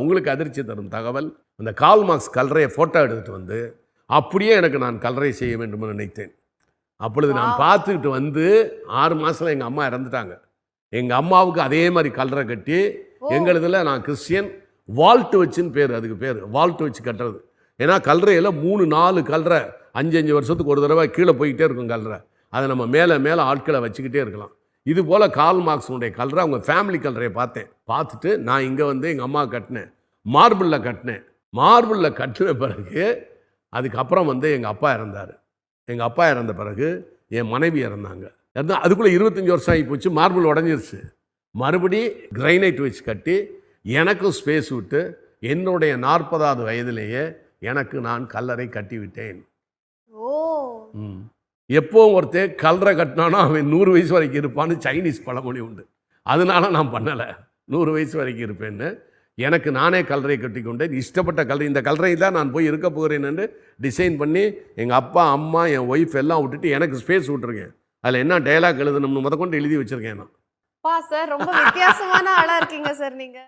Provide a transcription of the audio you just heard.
உங்களுக்கு அதிர்ச்சி தரும் தகவல், அந்த கால் மார்க்ஸ் கல்லறையை ஃபோட்டோ எடுத்துகிட்டு வந்து அப்படியே எனக்கு நான் கல்லறை செய்ய வேண்டும் என்று நினைத்தேன். அப்பொழுது நான் பார்த்துக்கிட்டு வந்து 6 மாதத்தில் எங்கள் அம்மா இறந்துட்டாங்க. எங்கள் அம்மாவுக்கு அதே மாதிரி கல்லறை கட்டி, எங்களுதில் நான் கிறிஸ்டியன் வால்ட்டு வச்சுன்னு பேர், அதுக்கு பேர் வால்ட்டு வச்சு கட்டுறது. ஏன்னா கல்லறையில் 3-4 கல்லறை 5 வருஷத்துக்கு ஒரு தடவை கீழே போய்கிட்டே இருக்கும் கல்லறை. அதை நம்ம மேலே ஆட்களை வச்சுக்கிட்டே இருக்கலாம். இது போல் கால் மார்க்ஸுடைய கல்லறை, அவங்க ஃபேமிலி கல்லறையை பார்த்தேன். பார்த்துட்டு நான் இங்கே வந்து எங்கள் அம்மா கட்டினேன், மார்பிளில் கட்டினேன். மார்பிளில் கட்டின பிறகு அதுக்கப்புறம் வந்து எங்கள் அப்பா இறந்தார். எங்கள் அப்பா இறந்த பிறகு என் மனைவி இறந்தாங்க. அதுக்குள்ளே 25 வருஷம் ஆகி போச்சு. மார்பிள் உடஞ்சிருச்சு. மறுபடி கிரைனைட் வச்சு கட்டி எனக்கும் ஸ்பேஸ் விட்டு என்னுடைய 40வது வயதிலேயே எனக்கு நான் கல்லறை கட்டிவிட்டேன். எப்போவும் ஒருத்தர் கல்லறை கட்டினானோ அவன் 100 வயசு வரைக்கும் இருப்பான்னு சைனீஸ் பழமொழி உண்டு. அதனால நான் பண்ணலை, 100 வயசு வரைக்கும் இருப்பேன்னு. எனக்கு நானே கல்லறை கட்டி கொண்டேன். இஷ்டப்பட்ட கல்லறை, இந்த கல்லறை தான் நான் போய் இருக்க போகிறேன் என்று டிசைன் பண்ணி எங்கள் அப்பா அம்மா என் ஒய்ஃப் எல்லாம் விட்டுட்டு எனக்கு ஸ்பேஸ் விட்டுருக்கேன். அதில் என்ன டயலாக் எழுதணும்னு முதற்கொண்டு எழுதி வச்சுருக்கேன் நான். சார் ரொம்ப வித்தியாசமான ஆளாக இருக்கீங்க சார் நீங்கள்.